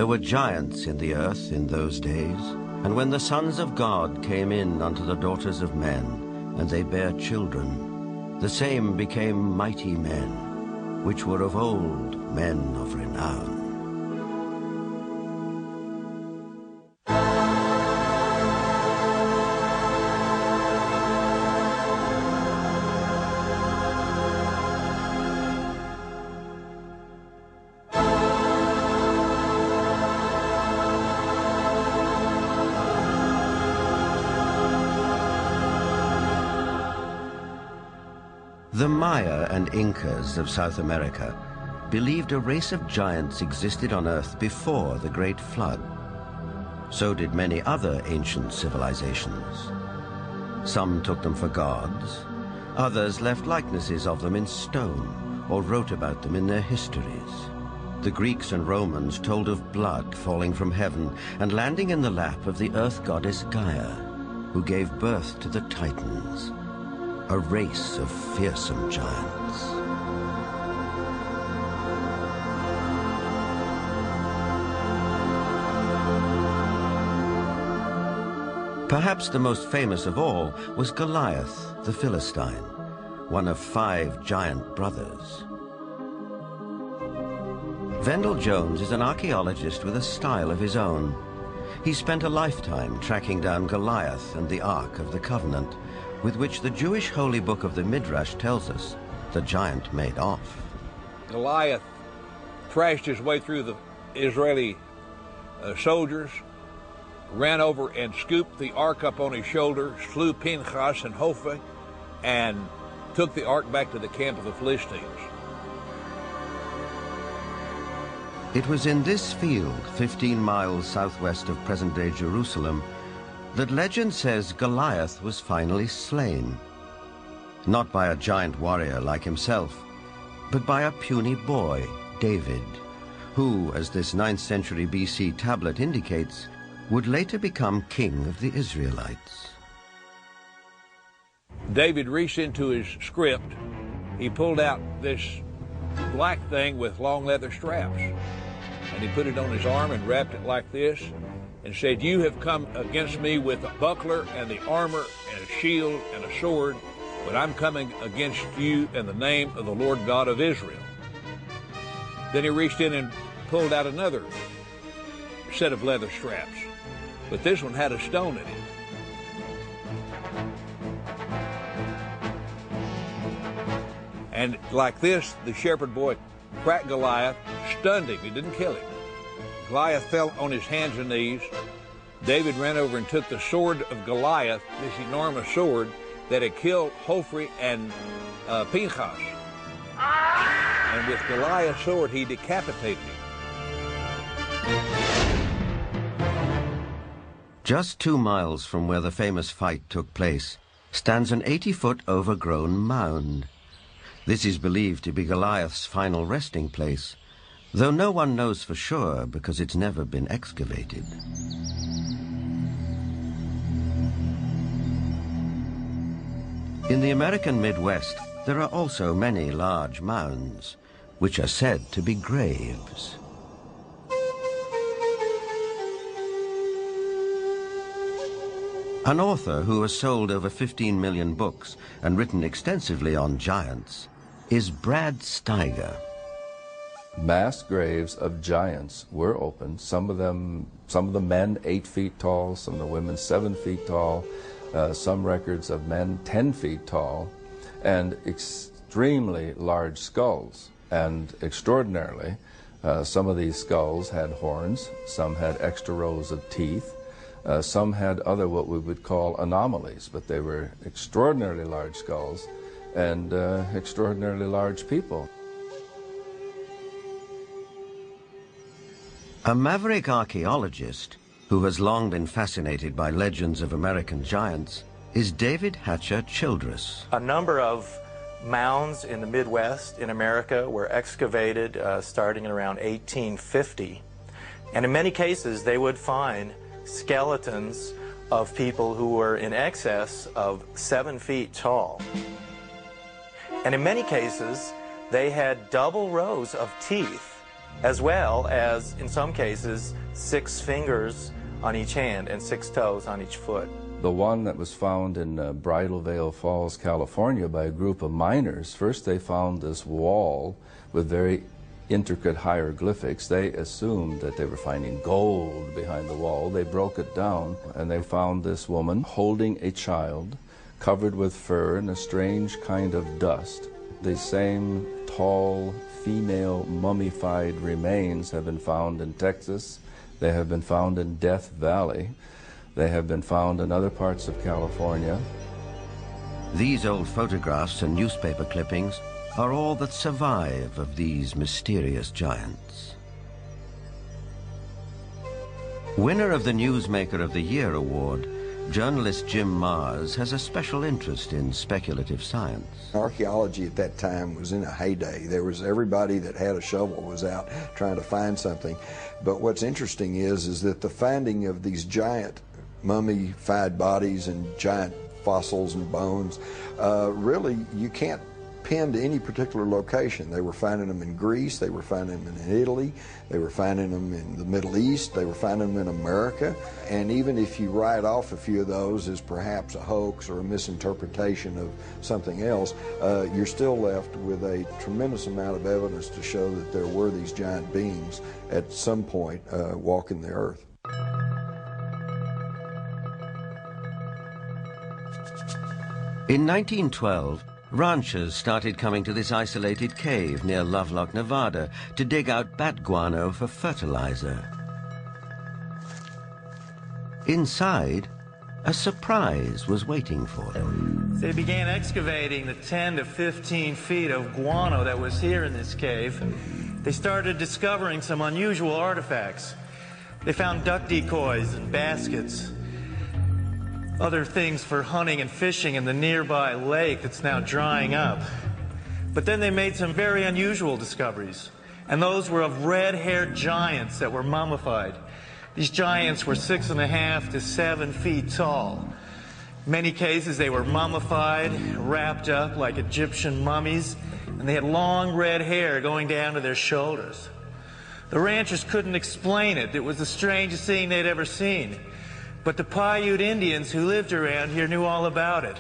There were giants in the earth in those days, and when the sons of God came in unto the daughters of men, and they bare children, the same became mighty men, which were of old men of renown. The Maya and Incas of South America believed a race of giants existed on Earth before the Great Flood. So did many other ancient civilizations. Some took them for gods, others left likenesses of them in stone or wrote about them in their histories. The Greeks and Romans told of blood falling from heaven and landing in the lap of the earth goddess Gaia, who gave birth to the Titans, a race of fearsome giants. Perhaps the most famous of all was Goliath, the Philistine, one of 5 giant brothers. Vendell Jones is an archaeologist with a style of his own. He spent a lifetime tracking down Goliath and the Ark of the Covenant, with which the Jewish holy book of the Midrash tells us the giant made off. Goliath thrashed his way through the Israeli soldiers, ran over and scooped the ark up on his shoulders, slew Pinchas and Hophni, and took the ark back to the camp of the Philistines. It was in this field, 15 miles southwest of present-day Jerusalem, that legend says Goliath was finally slain. Not by a giant warrior like himself, but by a puny boy, David, who, as this 9th century BC tablet indicates, would later become king of the Israelites. David reached into his script. He pulled out this black thing with long leather straps, and he put it on his arm and wrapped it like this, and said, "You have come against me with a buckler and the armor and a shield and a sword, but I'm coming against you in the name of the Lord God of Israel." Then he reached in and pulled out another set of leather straps, but this one had a stone in it. And like this, the shepherd boy cracked Goliath, stunned him. He didn't kill him. Goliath fell on his hands and knees. David ran over and took the sword of Goliath, this enormous sword that had killed Hophni and Pinchas. And with Goliath's sword, he decapitated him. Just 2 miles from where the famous fight took place stands an 80-foot overgrown mound. This is believed to be Goliath's final resting place, though no one knows for sure because it's never been excavated. In the American Midwest, there are also many large mounds, which are said to be graves. An author who has sold over 15 million books and written extensively on giants is Brad Steiger. Mass graves of giants were opened. Some of the men 8 feet tall, some of the women 7 feet tall, some records of men 10 feet tall, and extremely large skulls. And extraordinarily, some of these skulls had horns, some had extra rows of teeth, some had other what we would call anomalies, but they were extraordinarily large skulls and extraordinarily large people. A maverick archaeologist who has long been fascinated by legends of American giants is David Hatcher Childress. A number of mounds in the Midwest in America were excavated starting in around 1850. And in many cases, they would find skeletons of people who were in excess of 7 feet tall. And in many cases, they had double rows of teeth as well as, in some cases, 6 fingers on each hand and 6 toes on each foot. The one that was found in Bridal Veil Falls, California by a group of miners, first they found this wall with very intricate hieroglyphics. They assumed that they were finding gold behind the wall. They broke it down and they found this woman holding a child covered with fur and a strange kind of dust. The same tall female mummified remains have been found in Texas. They have been found in Death Valley. They have been found in other parts of California. These old photographs and newspaper clippings are all that survive of these mysterious giants. Winner of the Newsmaker of the Year award, journalist Jim Mars has a special interest in speculative science. Archaeology at that time was in a heyday. There was everybody that had a shovel was out trying to find something. But what's interesting is that the finding of these giant mummified bodies and giant fossils and bones, really you can't pin to any particular location. They were finding them in Greece, they were finding them in Italy, they were finding them in the Middle East, they were finding them in America. And even if you write off a few of those as perhaps a hoax or a misinterpretation of something else, you're still left with a tremendous amount of evidence to show that there were these giant beings at some point walking the earth. In 1912, ranchers started coming to this isolated cave near Lovelock, Nevada, to dig out bat guano for fertilizer. Inside, a surprise was waiting for them. They began excavating the 10 to 15 feet of guano that was here in this cave. They started discovering some unusual artifacts. They found duck decoys and baskets, other things for hunting and fishing in the nearby lake that's now drying up. But then they made some very unusual discoveries, and those were of red-haired giants that were mummified. These giants were 6.5 to 7 feet tall. In many cases they were mummified, wrapped up like Egyptian mummies, and they had long red hair going down to their shoulders. The ranchers couldn't explain it. It was the strangest thing they'd ever seen. But the Paiute Indians who lived around here knew all about it.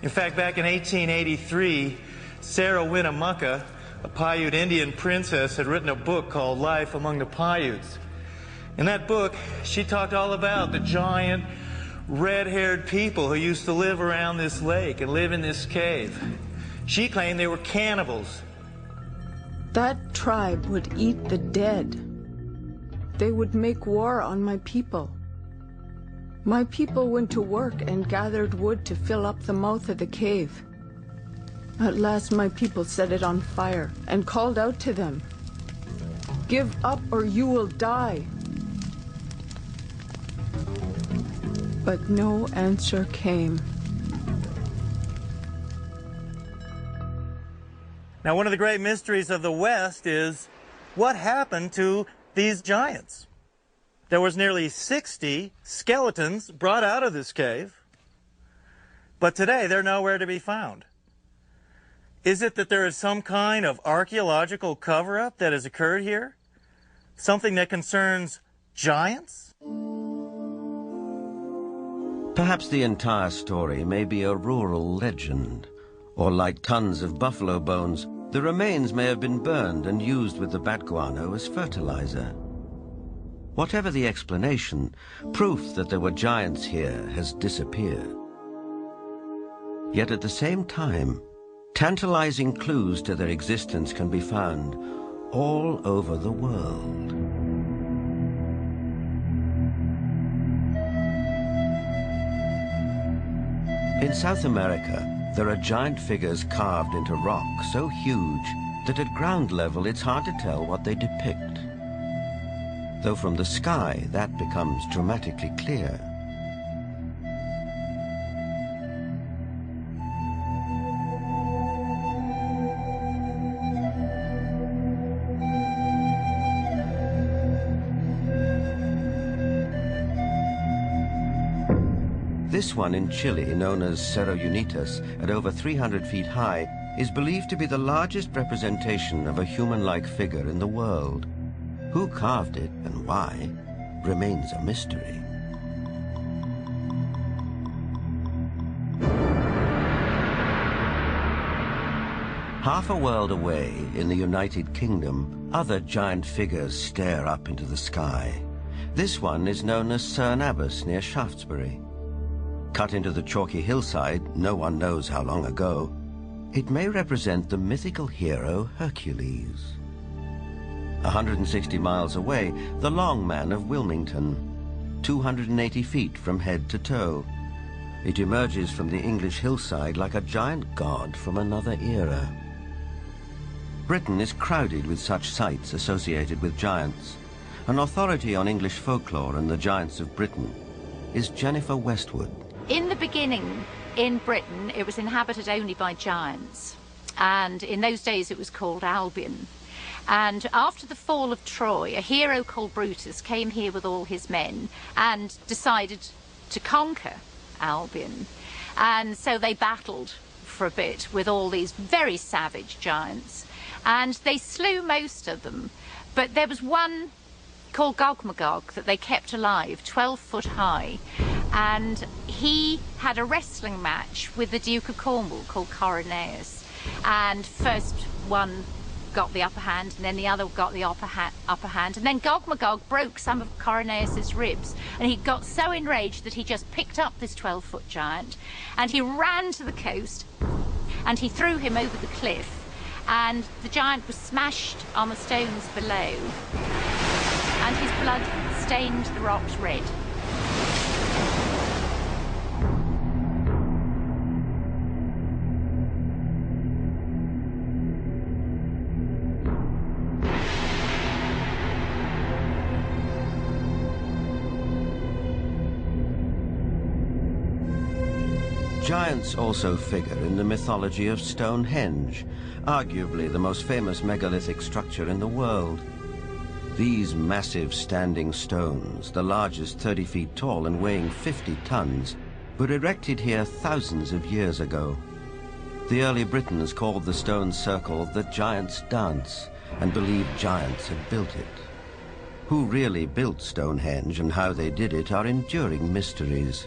In fact, back in 1883, Sarah Winnemucca, a Paiute Indian princess, had written a book called Life Among the Paiutes. In that book, she talked all about the giant, red-haired people who used to live around this lake and live in this cave. She claimed they were cannibals. That tribe would eat the dead. They would make war on my people. My people went to work and gathered wood to fill up the mouth of the cave. At last my people set it on fire and called out to them, "Give up or you will die." But no answer came. Now, one of the great mysteries of the West is what happened to these giants? There was nearly 60 skeletons brought out of this cave, but today they're nowhere to be found. Is it that there is some kind of archaeological cover-up that has occurred here? Something that concerns giants? Perhaps the entire story may be a rural legend, or like tons of buffalo bones, the remains may have been burned and used with the bat guano as fertilizer. Whatever the explanation, proof that there were giants here has disappeared. Yet at the same time, tantalizing clues to their existence can be found all over the world. In South America, there are giant figures carved into rock so huge that at ground level it's hard to tell what they depict. Though from the sky, that becomes dramatically clear. This one in Chile, known as Cerro Unitas, at over 300 feet high, is believed to be the largest representation of a human-like figure in the world. Who carved it and why remains a mystery. Half a world away in the United Kingdom, other giant figures stare up into the sky. This one is known as Cerne Abbas near Shaftesbury. Cut into the chalky hillside, no one knows how long ago, it may represent the mythical hero Hercules. 160 miles away, the Long Man of Wilmington, 280 feet from head to toe. It emerges from the English hillside like a giant god from another era. Britain is crowded with such sites associated with giants. An authority on English folklore and the giants of Britain is Jennifer Westwood. In the beginning, in Britain, it was inhabited only by giants. And in those days, it was called Albion. And after the fall of Troy, a hero called Brutus came here with all his men and decided to conquer Albion. And so they battled for a bit with all these very savage giants. And they slew most of them. But there was one called Gog-Magog that they kept alive, 12 foot high. And he had a wrestling match with the Duke of Cornwall called Coroneus. And first one got the upper hand, and then the other got the upper hand, and then Gog-Magog broke some of Coroneus's ribs, and he got so enraged that he just picked up this 12-foot giant, and he ran to the coast, and he threw him over the cliff, and the giant was smashed on the stones below, and his blood stained the rocks red. Giants also figure in the mythology of Stonehenge, arguably the most famous megalithic structure in the world. These massive standing stones, the largest 30 feet tall and weighing 50 tons, were erected here thousands of years ago. The early Britons called the stone circle the Giant's Dance and believed giants had built it. Who really built Stonehenge and how they did it are enduring mysteries.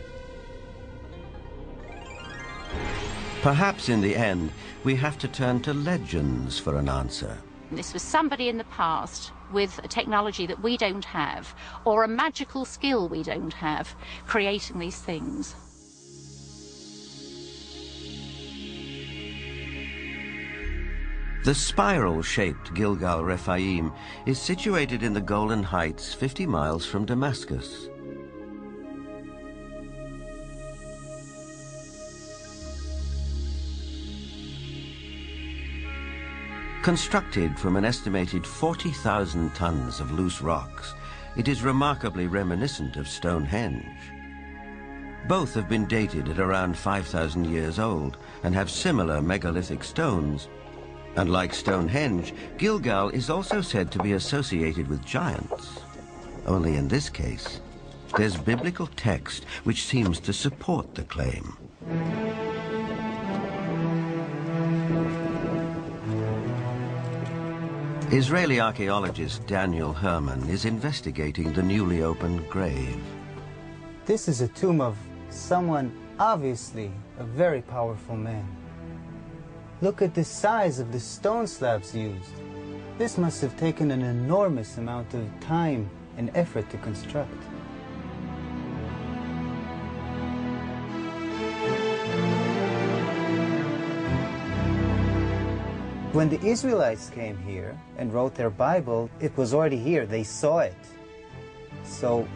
Perhaps in the end, we have to turn to legends for an answer. This was somebody in the past with a technology that we don't have, or a magical skill we don't have, creating these things. The spiral-shaped Gilgal Rephaim is situated in the Golan Heights, 50 miles from Damascus. Constructed from an estimated 40,000 tons of loose rocks, it is remarkably reminiscent of Stonehenge. Both have been dated at around 5,000 years old and have similar megalithic stones. And like Stonehenge, Gilgal is also said to be associated with giants. Only in this case, there's biblical text which seems to support the claim. Israeli archaeologist Daniel Herman is investigating the newly opened grave. This is a tomb of someone, obviously a very powerful man. Look at the size of the stone slabs used. This must have taken an enormous amount of time and effort to construct. When the Israelites came here and wrote their Bible, it was already here. They saw it. So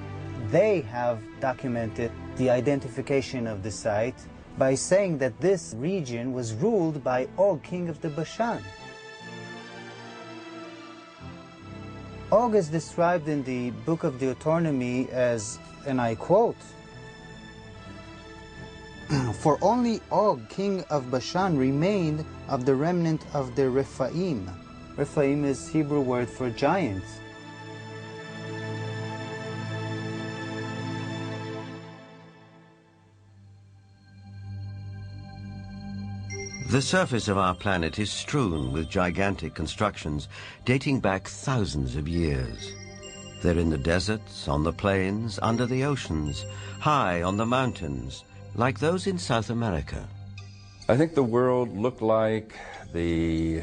they have documented the identification of the site by saying that this region was ruled by Og, king of the Bashan. Og is described in the book of Deuteronomy as, and I quote, "For only Og, king of Bashan, remained of the remnant of the Rephaim." Rephaim is Hebrew word for giants. The surface of our planet is strewn with gigantic constructions dating back thousands of years. They're in the deserts, on the plains, under the oceans, high on the mountains, like those in South America. I think the world looked like the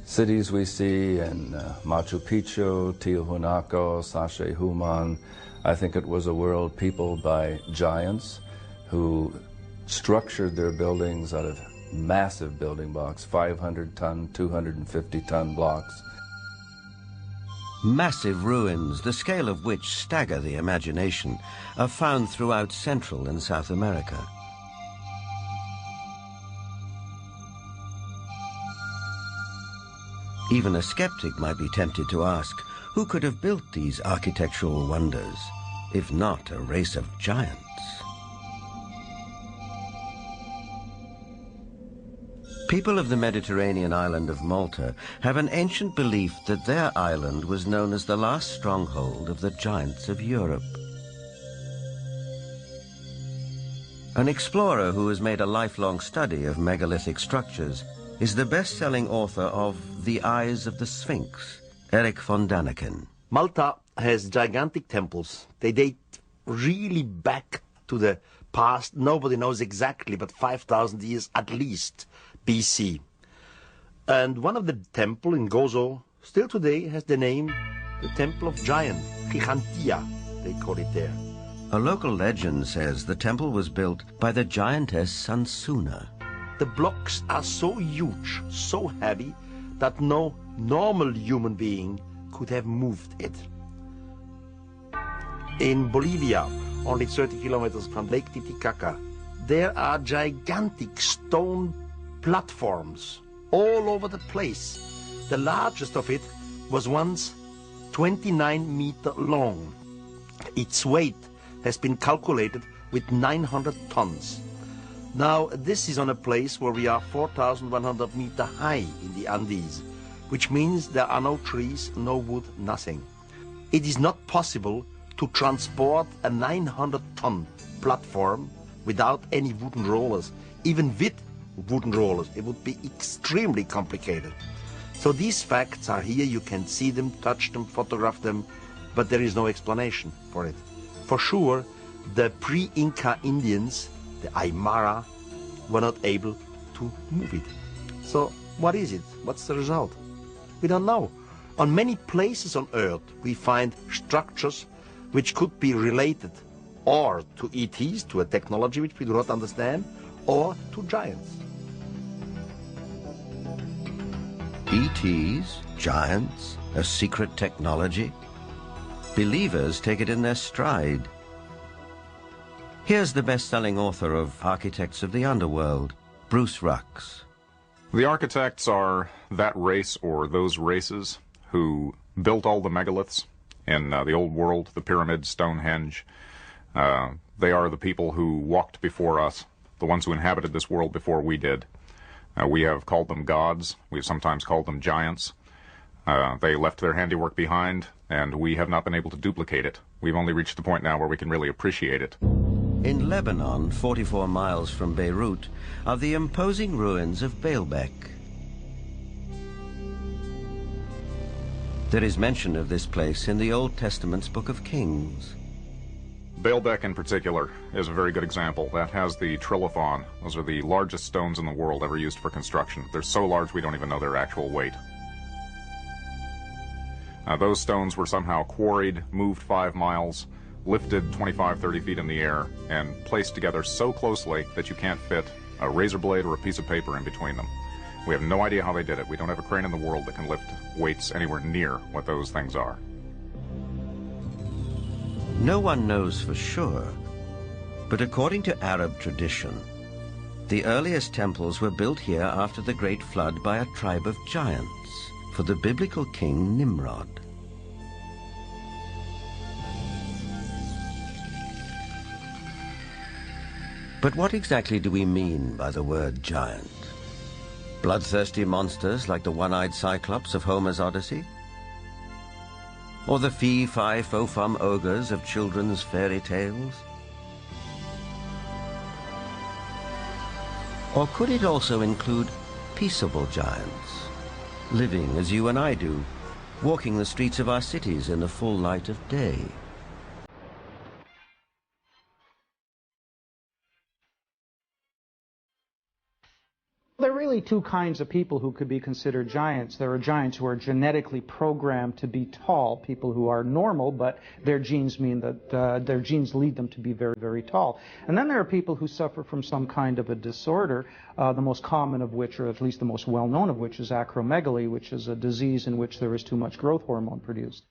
cities we see in Machu Picchu, Tiahuanaco, Sacsayhuaman. I think it was a world peopled by giants who structured their buildings out of massive building blocks, 500-ton, 250-ton blocks. Massive ruins, the scale of which stagger the imagination, are found throughout Central and South America. Even a skeptic might be tempted to ask, who could have built these architectural wonders, if not a race of giants? People of the Mediterranean island of Malta have an ancient belief that their island was known as the last stronghold of the giants of Europe. An explorer who has made a lifelong study of megalithic structures is the best-selling author of The Eyes of the Sphinx, Eric von Daniken. Malta has gigantic temples. They date really back to the past. Nobody knows exactly, but 5,000 years at least BC. And one of the temple in Gozo still today has the name the Temple of Giant, Gigantia, they call it there. A local legend says the temple was built by the giantess Sansuna. The blocks are so huge, so heavy, that no normal human being could have moved it. In Bolivia, only 30 kilometers from Lake Titicaca, there are gigantic stone platforms all over the place. The largest of it was once 29 meters long. Its weight has been calculated with 900 tons. Now, this is on a place where we are 4,100 meters high in the Andes, which means there are no trees, no wood, nothing. It is not possible to transport a 900-ton platform without any wooden rollers. Even with wooden rollers, it would be extremely complicated. So these facts are here. You can see them, touch them, photograph them, but there is no explanation for it. For sure, the pre-Inca Indians, the Aymara, were not able to move it. So what is it? What's the result? We don't know. On many places on Earth, we find structures which could be related or to ETs, to a technology which we do not understand, or to giants. ETs, giants, a secret technology? Believers take it in their stride. Here's the best-selling author of Architects of the Underworld, Bruce Rux. The architects are that race or those races who built all the megaliths in the old world, the pyramids, Stonehenge. They are the people who walked before us, the ones who inhabited this world before we did. We have called them gods. We have sometimes called them giants. They left their handiwork behind, and we have not been able to duplicate it. We've only reached the point now where we can really appreciate it. In Lebanon, 44 miles from Beirut, are the imposing ruins of Baalbek. There is mention of this place in the Old Testament's Book of Kings. Baalbek in particular is a very good example. That has the trilithon. Those are the largest stones in the world ever used for construction. They're so large we don't even know their actual weight. Those stones were somehow quarried, moved 5 miles, lifted 25, 30 feet in the air, and placed together so closely that you can't fit a razor blade or a piece of paper in between them. We have no idea how they did it. We don't have a crane in the world that can lift weights anywhere near what those things are. No one knows for sure, but according to Arab tradition, the earliest temples were built here after the Great Flood by a tribe of giants for the biblical king Nimrod. But what exactly do we mean by the word giant? Bloodthirsty monsters like the one-eyed Cyclops of Homer's Odyssey? Or the fee-fi-fo-fum ogres of children's fairy tales? Or could it also include peaceable giants, living as you and I do, walking the streets of our cities in the full light of day? There are really two kinds of people who could be considered giants. There are giants who are genetically programmed to be tall, people who are normal, but their genes mean that their genes lead them to be very, very tall. And then there are people who suffer from some kind of a disorder, the most common of which, or at least the most well-known of which, is acromegaly, which is a disease in which there is too much growth hormone produced.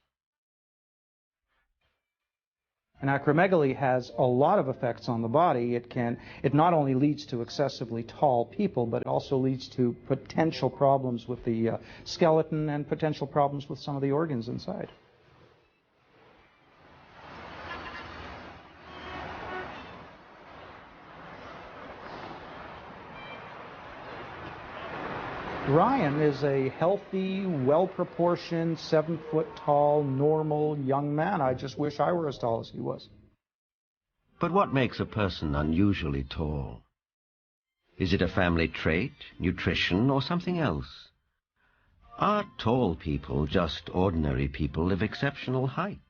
And acromegaly has a lot of effects on the body. It not only leads to excessively tall people, but it also leads to potential problems with the skeleton and potential problems with some of the organs inside. Ryan is a healthy, well-proportioned, 7-foot-tall, normal young man. I just wish I were as tall as he was. But what makes a person unusually tall? Is it a family trait, nutrition, or something else? Are tall people just ordinary people of exceptional height?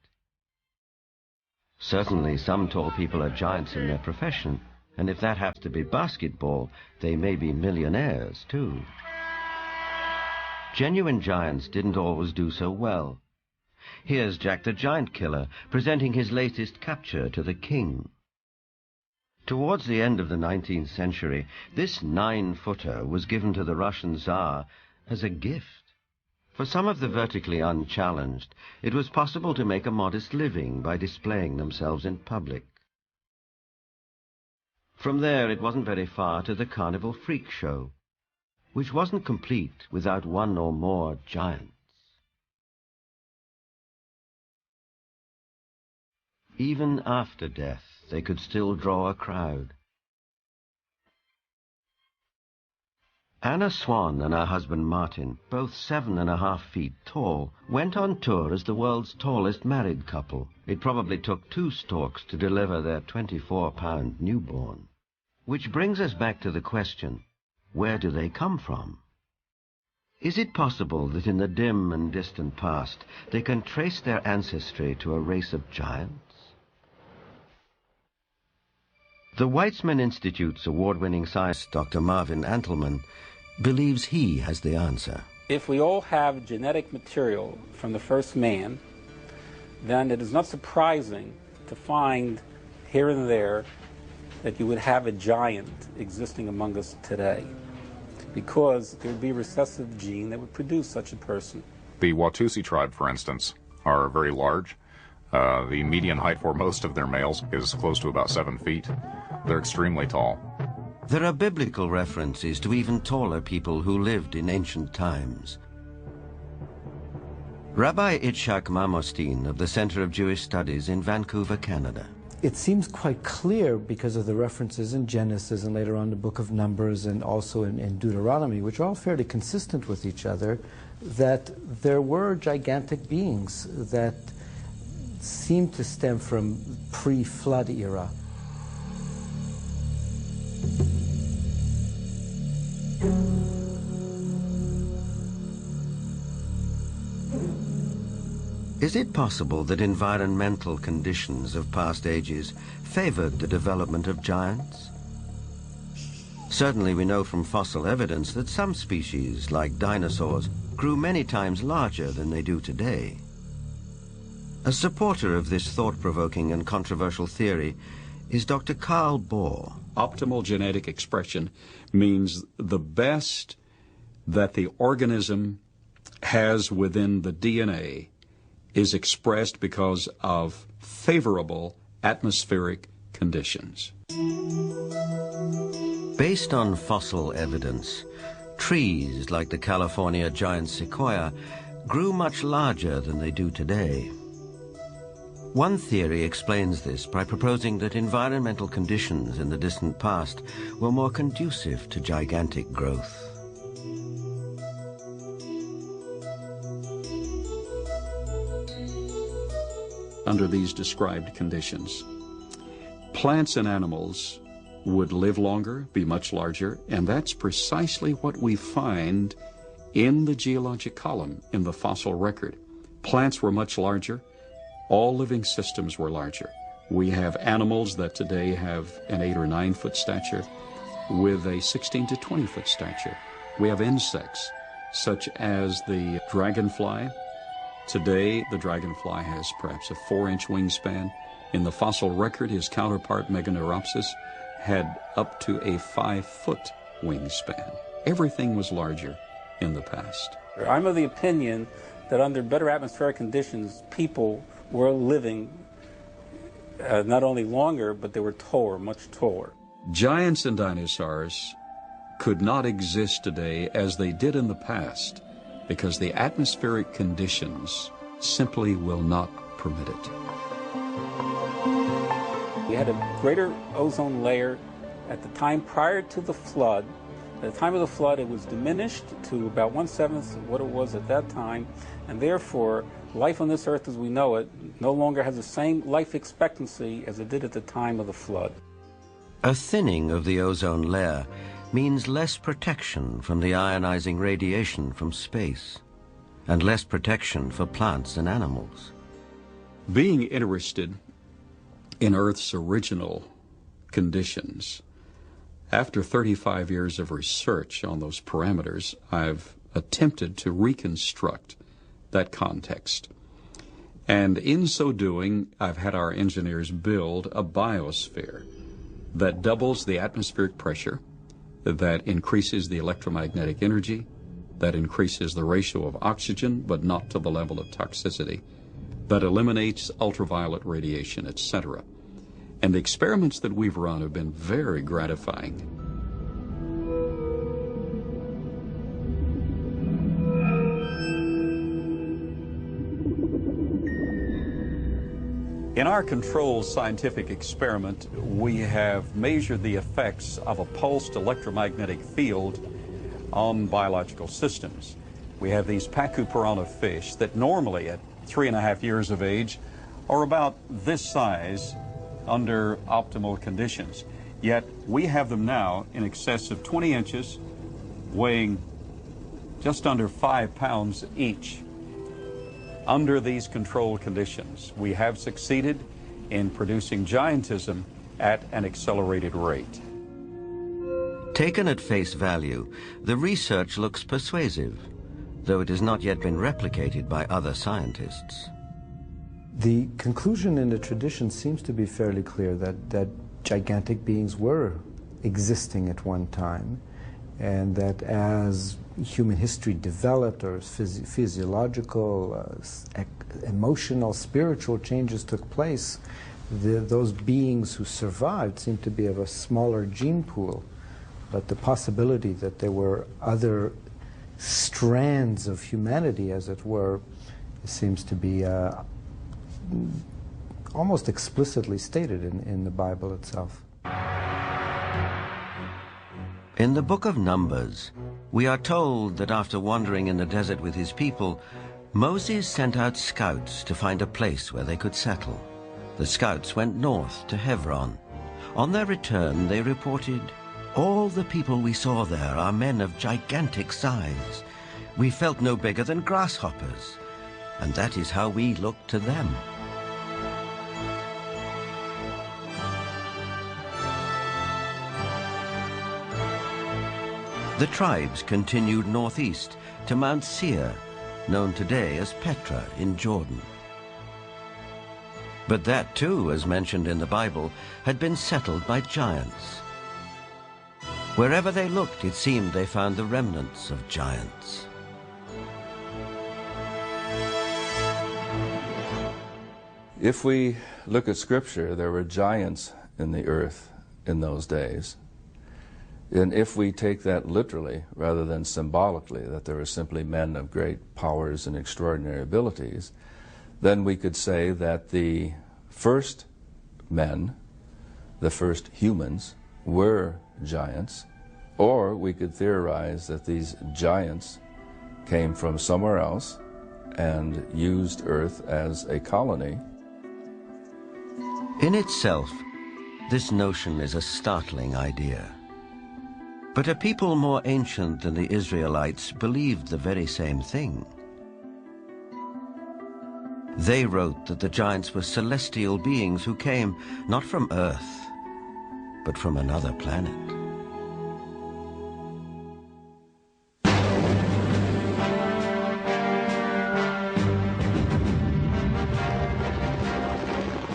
Certainly some tall people are giants in their profession, and if that happens to be basketball, they may be millionaires too. Genuine giants didn't always do so well. Here's Jack the Giant Killer presenting his latest capture to the king. Towards the end of the 19th century, this 9-footer was given to the Russian Tsar as a gift. For some of the vertically unchallenged, it was possible to make a modest living by displaying themselves in public. From there, it wasn't very far to the carnival freak show, which wasn't complete without one or more giants. Even after death, they could still draw a crowd. Anna Swan and her husband Martin, both 7.5 feet tall, went on tour as the world's tallest married couple. It probably took 2 storks to deliver their 24-pound newborn. Which brings us back to the question, where do they come from? Is it possible that in the dim and distant past they can trace their ancestry to a race of giants? The Weizmann Institute's award-winning scientist, Dr. Marvin Antelman, believes he has the answer. If we all have genetic material from the first man, then it is not surprising to find here and there that you would have a giant existing among us today, because there would be a recessive gene that would produce such a person. The Watusi tribe, for instance, are very large. The median height for most of their males is close to about 7 feet. They're extremely tall. There are biblical references to even taller people who lived in ancient times. Rabbi Itzhak Mamostin of the Center of Jewish Studies in Vancouver, Canada. It seems quite clear because of the references in Genesis and later on the book of Numbers and also in Deuteronomy, which are all fairly consistent with each other, that there were gigantic beings that seem to stem from pre-flood era. Is it possible that environmental conditions of past ages favored the development of giants? Certainly we know from fossil evidence that some species, like dinosaurs, grew many times larger than they do today. A supporter of this thought-provoking and controversial theory is Dr. Carl Bohr. Optimal genetic expression means the best that the organism has within the DNA is expressed because of favorable atmospheric conditions. Based on fossil evidence, trees like the California giant sequoia grew much larger than they do today. One theory explains this by proposing that environmental conditions in the distant past were more conducive to gigantic growth. Under these described conditions, plants and animals would live longer, be much larger, and that's precisely what we find in the geologic column in the fossil record. Plants were much larger. All living systems were larger. We have animals that today have an 8 or 9 foot stature with a 16 to 20 foot stature. We have insects such as the dragonfly. Today, the dragonfly has perhaps a 4-inch wingspan. In the fossil record, his counterpart, Meganeuropsis, had up to a 5-foot wingspan. Everything was larger in the past. I'm of the opinion that under better atmospheric conditions, people were living not only longer, but they were taller, much taller. Giants and dinosaurs could not exist today as they did in the past because the atmospheric conditions simply will not permit it. We had a greater ozone layer at the time prior to the flood. At the time of the flood, it was diminished to about 1/7 of what it was at that time, and therefore, life on this earth as we know it no longer has the same life expectancy as it did at the time of the flood. A thinning of the ozone layer means less protection from the ionizing radiation from space, and less protection for plants and animals. Being interested in Earth's original conditions, after 35 years of research on those parameters, I've attempted to reconstruct that context. And in so doing, I've had our engineers build a biosphere that doubles the atmospheric pressure, that increases the electromagnetic energy, that increases the ratio of oxygen, but not to the level of toxicity, that eliminates ultraviolet radiation, etc. And the experiments that we've run have been very gratifying. In our controlled scientific experiment, we have measured the effects of a pulsed electromagnetic field on biological systems. We have these Pacu piranha fish that normally at 3.5 years of age are about this size under optimal conditions. Yet we have them now in excess of 20 inches, weighing just under 5 pounds each. Under these controlled conditions, we have succeeded in producing giantism at an accelerated rate. Taken at face value, the research looks persuasive, though it has not yet been replicated by other scientists. The conclusion in the tradition seems to be fairly clear that gigantic beings were existing at one time, and that as human history developed, or physiological, emotional, spiritual changes took place, those beings who survived seemed to be of a smaller gene pool. But the possibility that there were other strands of humanity, as it were, seems to be almost explicitly stated in the Bible itself. In the book of Numbers, we are told that after wandering in the desert with his people, Moses sent out scouts to find a place where they could settle. The scouts went north to Hebron. On their return, they reported, "All the people we saw there are men of gigantic size. We felt no bigger than grasshoppers, and that is how we looked to them." The tribes continued northeast to Mount Seir, known today as Petra in Jordan. But that too, as mentioned in the Bible, had been settled by giants. Wherever they looked, it seemed they found the remnants of giants. If we look at Scripture, there were giants in the earth in those days. And if we take that literally rather than symbolically, that there were simply men of great powers and extraordinary abilities, then we could say that the first men, the first humans, were giants, or we could theorize that these giants came from somewhere else and used Earth as a colony. In itself, This notion is a startling idea. But a people more ancient than the Israelites believed the very same thing. They wrote that the giants were celestial beings who came not from Earth, but from another planet.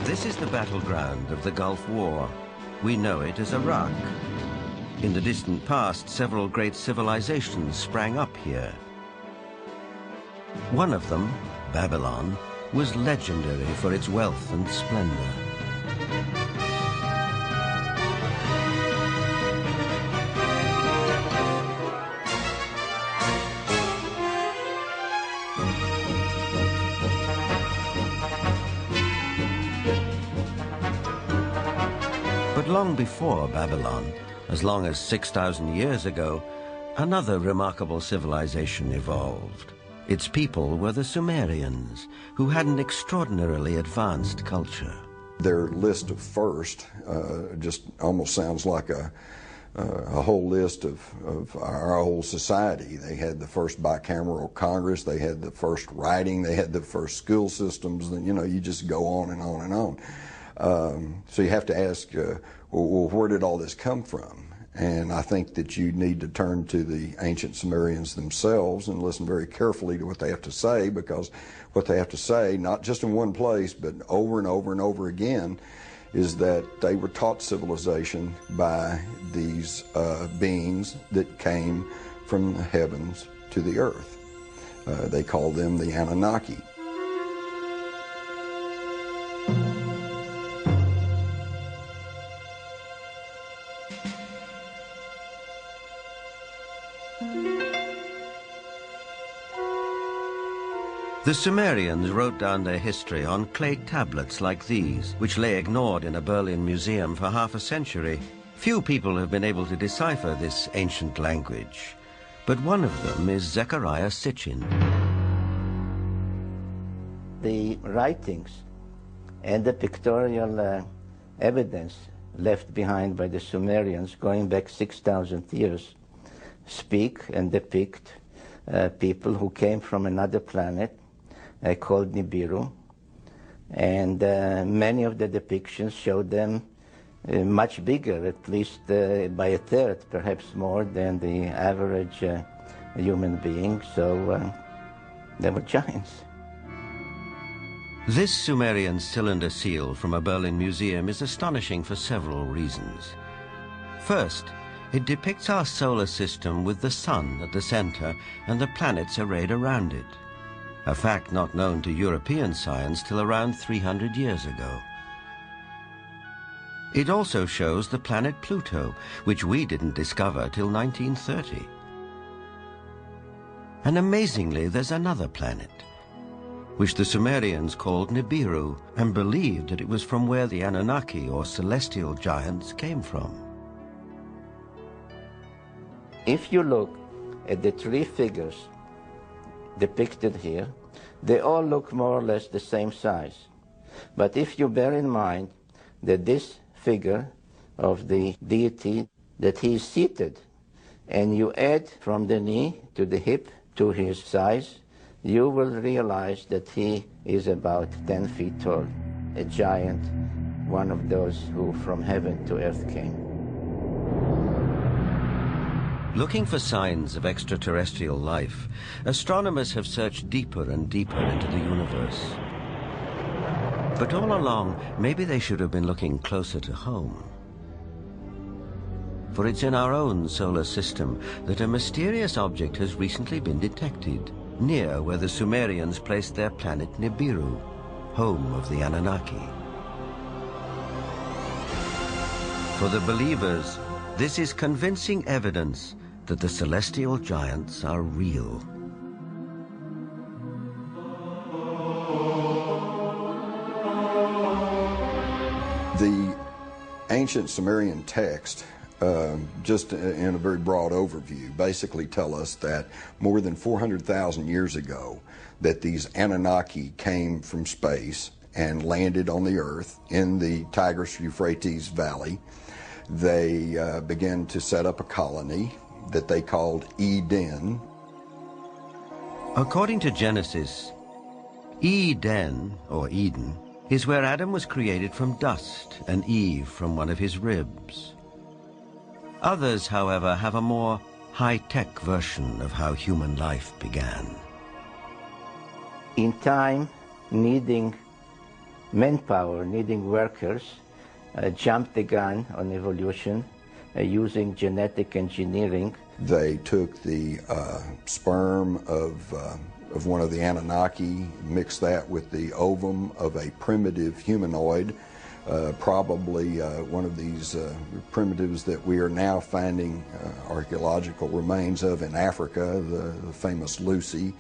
This is the battleground of the Gulf War. We know it as Iraq. In the distant past, several great civilizations sprang up here. One of them, Babylon, was legendary for its wealth and splendor. But long before Babylon, as long as 6,000 years ago, another remarkable civilization evolved. Its people were the Sumerians, who had an extraordinarily advanced culture. Their list of first just almost sounds like a whole list of our whole society. They had the first bicameral Congress, they had the first writing, they had the first school systems, and, you know, you just go on and on and on. So you have to ask, well, where did all this come from? And I think that you need to turn to the ancient Sumerians themselves and listen very carefully to what they have to say, because what they have to say, not just in one place, but over and over and over again, is that they were taught civilization by these beings that came from the heavens to the earth. They called them the Anunnaki. The Sumerians wrote down their history on clay tablets like these, which lay ignored in a Berlin museum for half a century. Few people have been able to decipher this ancient language, but one of them is Zechariah Sitchin. The writings and the pictorial evidence left behind by the Sumerians going back 6,000 years speak and depict people who came from another planet called Nibiru, and many of the depictions show them much bigger, at least by a third, perhaps more than the average human being, so they were giants. This Sumerian cylinder seal from a Berlin museum is astonishing for several reasons. First, it depicts our solar system with the sun at the center and the planets arrayed around it, a fact not known to European science till around 300 years ago. It also shows the planet Pluto, which we didn't discover till 1930. And amazingly, there's another planet, which the Sumerians called Nibiru, and believed that it was from where the Anunnaki, or celestial giants, came from. If you look at the three figures depicted here, they all look more or less the same size. But if you bear in mind that this figure of the deity, that he is seated, and you add from the knee to the hip to his size, you will realize that he is about 10 feet tall, a giant, one of those who from heaven to earth came. Looking for signs of extraterrestrial life, astronomers have searched deeper and deeper into the universe. But all along, maybe they should have been looking closer to home. For it's in our own solar system that a mysterious object has recently been detected, near where the Sumerians placed their planet Nibiru, home of the Anunnaki. For the believers, this is convincing evidence that the celestial giants are real. The ancient Sumerian text, just in a very broad overview, basically tell us that more than 400,000 years ago, that these Anunnaki came from space and landed on the earth in the Tigris-Euphrates Valley. They began to set up a colony that they called Eden. According to Genesis, Eden, or Eden, is where Adam was created from dust and Eve from one of his ribs. Others, however, have a more high-tech version of how human life began. In time, needing manpower, needing workers, jumped the gun on evolution using genetic engineering. They took the sperm of one of the Anunnaki, mixed that with the ovum of a primitive humanoid, probably one of these primitives that we are now finding archaeological remains of in Africa, the famous Lucy.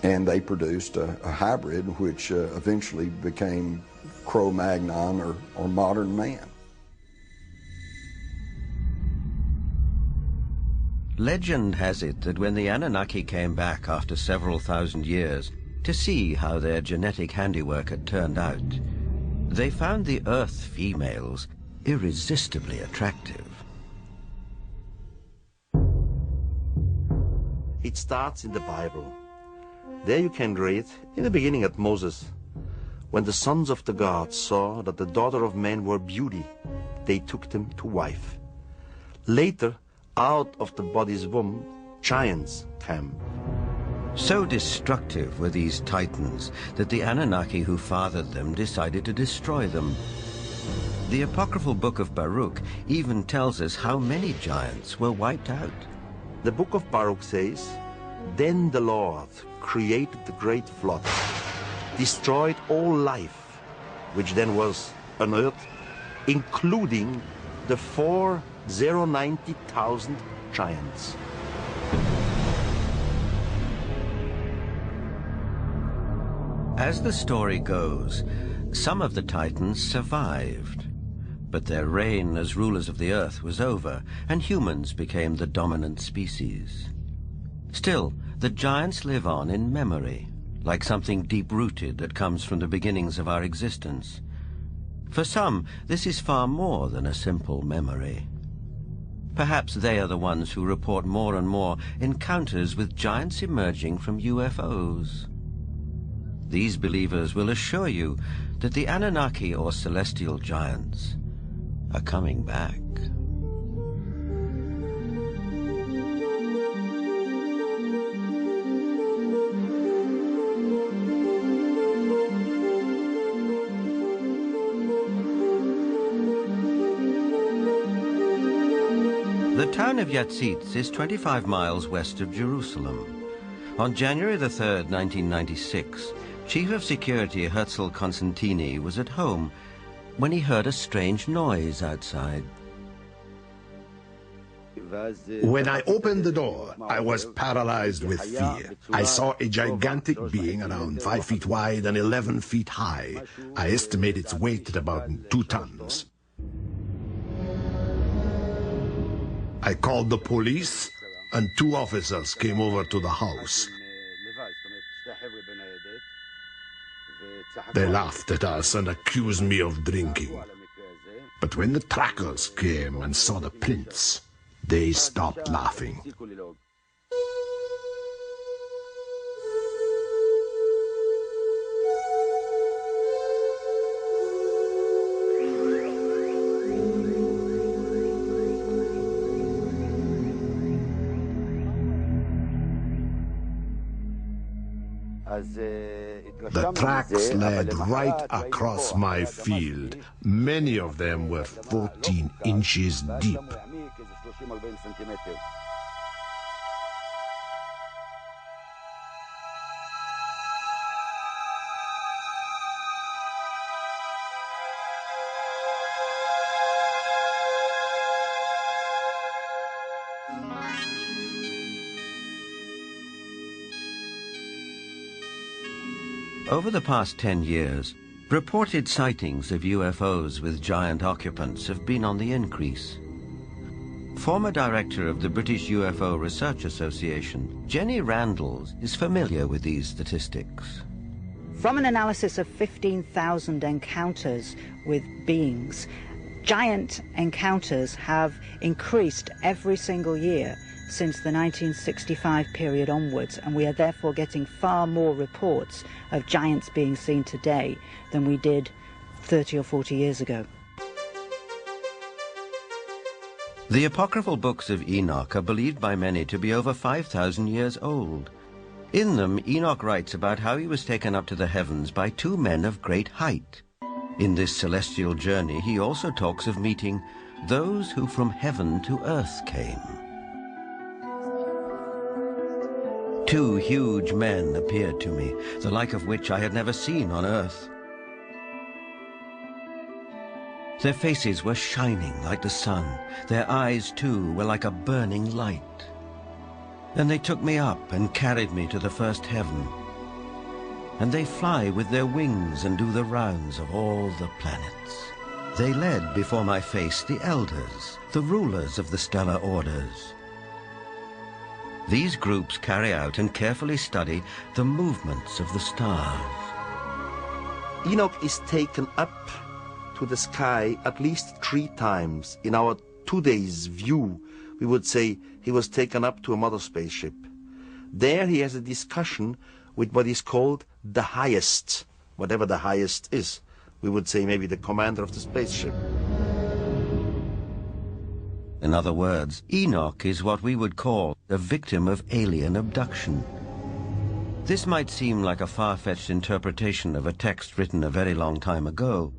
And they produced a hybrid which eventually became Cro-Magnon or modern man. Legend has it that when the Anunnaki came back after several thousand years to see how their genetic handiwork had turned out, they found the Earth females irresistibly attractive. It starts in the Bible. There you can read, in the beginning at Moses, when the sons of the gods saw that the daughter of men were beauty, they took them to wife. Later, out of the body's womb, giants came. So destructive were these titans that the Anunnaki who fathered them decided to destroy them. The apocryphal book of Baruch even tells us how many giants were wiped out. The book of Baruch says, "Then the Lord created the great flood, destroyed all life, which then was on earth, including the 490,000 giants." As the story goes, some of the titans survived, but their reign as rulers of the earth was over, and humans became the dominant species. Still, the giants live on in memory, like something deep-rooted that comes from the beginnings of our existence. For some, this is far more than a simple memory. Perhaps they are the ones who report more and more encounters with giants emerging from UFOs. These believers will assure you that the Anunnaki or celestial giants are coming back. The town of Yatzitz is 25 miles west of Jerusalem. On January the 3rd, 1996, Chief of Security Herzl Constantini was at home when he heard a strange noise outside. When I opened the door, I was paralyzed with fear. I saw a gigantic being around 5 feet wide and 11 feet high. I estimate its weight at about 2 tons. I called the police, and 2 officers came over to the house. They laughed at us and accused me of drinking. But when the trackers came and saw the prints, they stopped laughing. The tracks led right across my field. Many of them were 14 inches deep. Over the past 10 years, reported sightings of UFOs with giant occupants have been on the increase. Former director of the British UFO Research Association, Jenny Randles, is familiar with these statistics. From an analysis of 15,000 encounters with beings, giant encounters have increased every single year since the 1965 period onwards, and we are therefore getting far more reports of giants being seen today than we did 30 or 40 years ago. The apocryphal books of Enoch are believed by many to be over 5,000 years old. In them, Enoch writes about how he was taken up to the heavens by two men of great height. In this celestial journey, he also talks of meeting those who from heaven to earth came. Two huge men appeared to me, the like of which I had never seen on earth. Their faces were shining like the sun. Their eyes, too, were like a burning light. Then they took me up and carried me to the first heaven. And they fly with their wings and do the rounds of all the planets. They led before my face the elders, the rulers of the stellar orders. These groups carry out and carefully study the movements of the stars. Enoch is taken up to the sky at least 3 times. In our today's view, we would say he was taken up to a mother spaceship. There he has a discussion with what is called the highest, whatever the highest is. We would say maybe the commander of the spaceship. In other words, Enoch is what we would call a victim of alien abduction. This might seem like a far-fetched interpretation of a text written a very long time ago.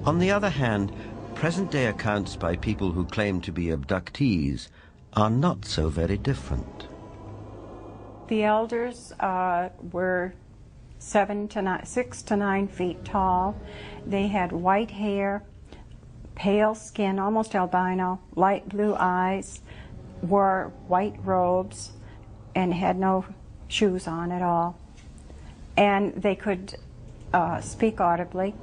On the other hand, present-day accounts by people who claim to be abductees are not so very different. The elders were 6 to 9 feet tall. They had white hair, pale skin, almost albino, light blue eyes, wore white robes, and had no shoes on at all. And they could speak audibly,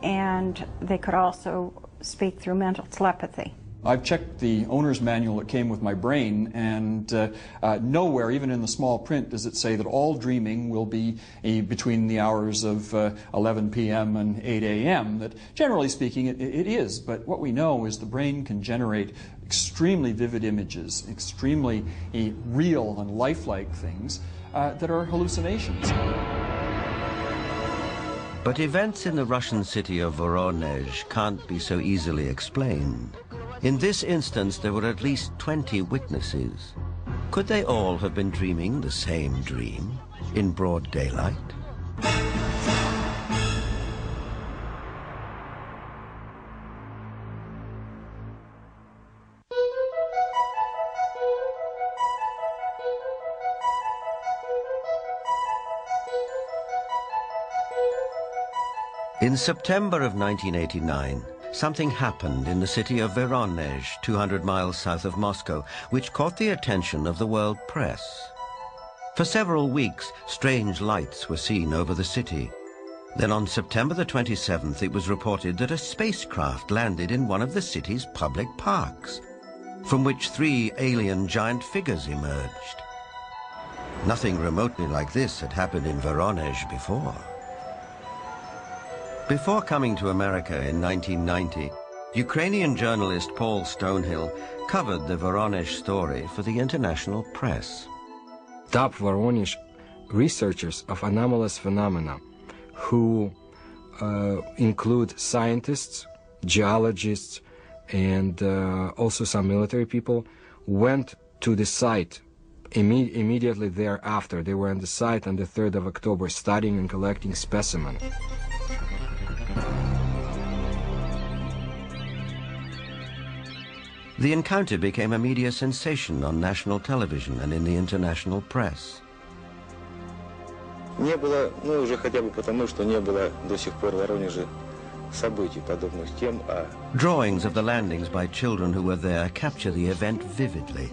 and they could also speak through mental telepathy. I've checked the owner's manual that came with my brain, and nowhere, even in the small print, does it say that all dreaming will be between the hours of 11 p.m. and 8 a.m. That, generally speaking, it is. But what we know is the brain can generate extremely vivid images, extremely real and lifelike things that are hallucinations. But events in the Russian city of Voronezh can't be so easily explained. In this instance, there were at least 20 witnesses. Could they all have been dreaming the same dream in broad daylight? In September of 1989, something happened in the city of Voronezh, 200 miles south of Moscow, which caught the attention of the world press. For several weeks, strange lights were seen over the city. Then on September the 27th, it was reported that a spacecraft landed in one of the city's public parks, from which 3 alien giant figures emerged. Nothing remotely like this had happened in Voronezh before. Before coming to America in 1990, Ukrainian journalist Paul Stonehill covered the Voronezh story for the international press. Top Voronezh researchers of anomalous phenomena, who include scientists, geologists, and also some military people, went to the site immediately thereafter. They were on the site on the 3rd of October studying and collecting specimens. The encounter became a media sensation on national television and in the international press. Не было, ну уже хотя бы потому, что не было до сих пор в Воронеже событий, подобных тем, Drawings of the landings by children who were there capture the event vividly.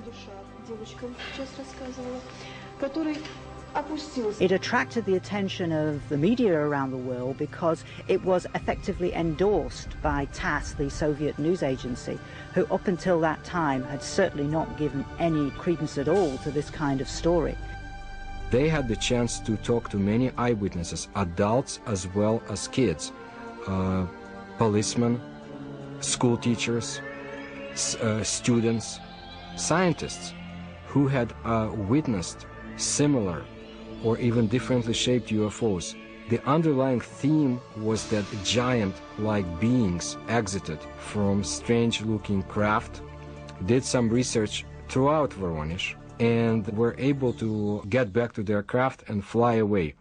It attracted the attention of the media around the world because it was effectively endorsed by TASS, the Soviet news agency, who up until that time had certainly not given any credence at all to this kind of story. They had the chance to talk to many eyewitnesses, adults as well as kids, policemen, school teachers, students, scientists who had witnessed similar or even differently shaped UFOs. The underlying theme was that giant-like beings exited from strange-looking craft, did some research throughout Voronezh, and were able to get back to their craft and fly away.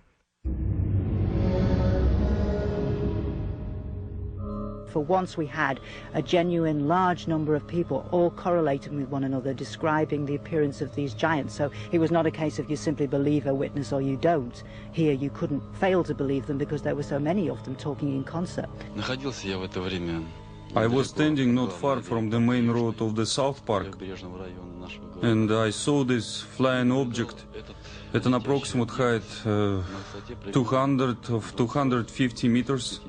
For once we had a genuine large number of people all correlating with one another, describing the appearance of these giants. So it was not a case of you simply believe a witness or you don't. Here you couldn't fail to believe them because there were so many of them talking in concert. I was standing not far from the main road of the South Park, and I saw this flying object at an approximate height 250 meters.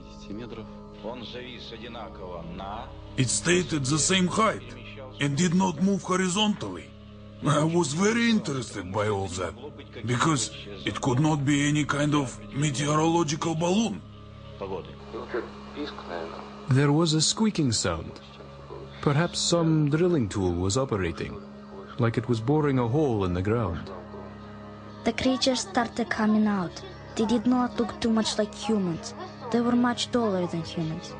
It stayed at the same height and did not move horizontally. I was very interested by all that, because it could not be any kind of meteorological balloon. There was a squeaking sound. Perhaps some drilling tool was operating, like it was boring a hole in the ground. The creatures started coming out. They did not look too much like humans. They were much taller than humans.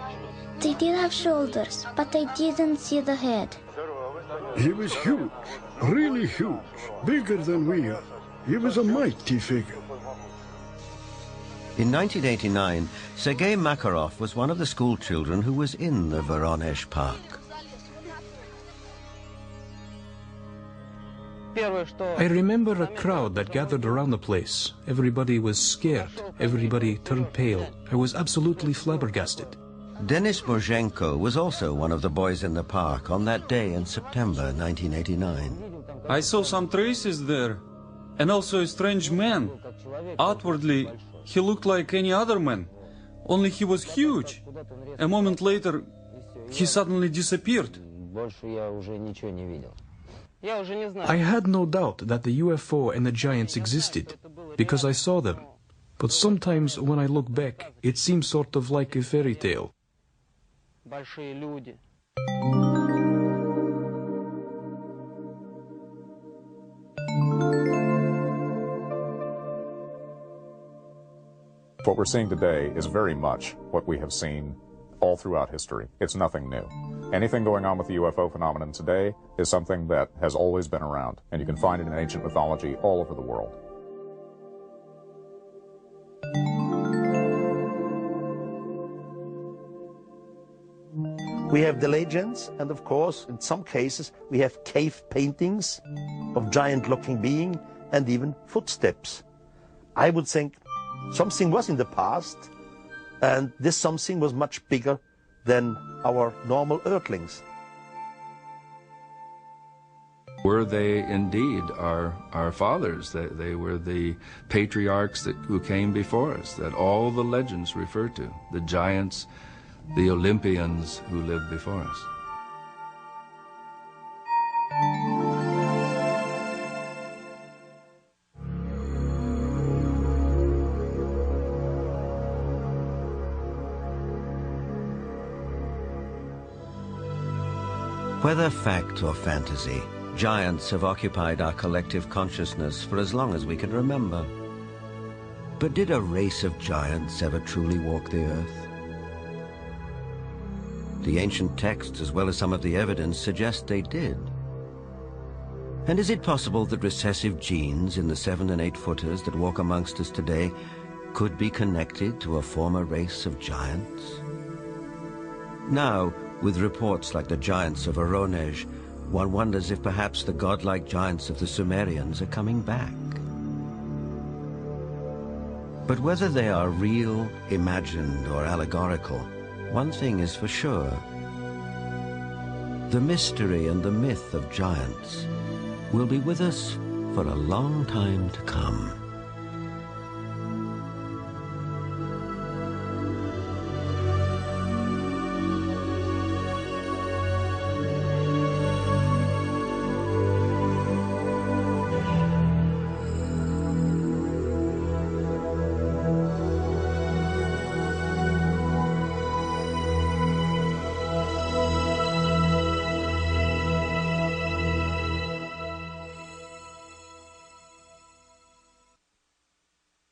They did have shoulders, but I didn't see the head. He was huge, really huge, bigger than we are. He was a mighty figure. In 1989, Sergei Makarov was one of the school children who was in the Voronezh Park. I remember a crowd that gathered around the place. Everybody was scared. Everybody turned pale. I was absolutely flabbergasted. Denis Mozhenko was also one of the boys in the park on that day in September 1989. I saw some traces there, and also a strange man. Outwardly, he looked like any other man, only he was huge. A moment later, he suddenly disappeared. I had no doubt that the UFO and the giants existed, because I saw them. But sometimes when I look back, it seems sort of like a fairy tale. What we're seeing today is very much what we have seen all throughout history. It's nothing new. Anything going on with the UFO phenomenon today is something that has always been around, and you can find it in ancient mythology all over the world. We have the legends, and of course, in some cases, we have cave paintings of giant-looking beings and even footsteps. I would think something was in the past, and this something was much bigger than our normal earthlings. Were they indeed our fathers? They were the patriarchs who came before us, that all the legends refer to, the giants, the Olympians who lived before us. Whether fact or fantasy, giants have occupied our collective consciousness for as long as we can remember. But did a race of giants ever truly walk the earth? The ancient texts, as well as some of the evidence, suggest they did. And is it possible that recessive genes in the 7- and 8-footers that walk amongst us today could be connected to a former race of giants? Now, with reports like the giants of Voronezh, one wonders if perhaps the godlike giants of the Sumerians are coming back. But whether they are real, imagined, or allegorical, one thing is for sure. The mystery and the myth of giants will be with us for a long time to come.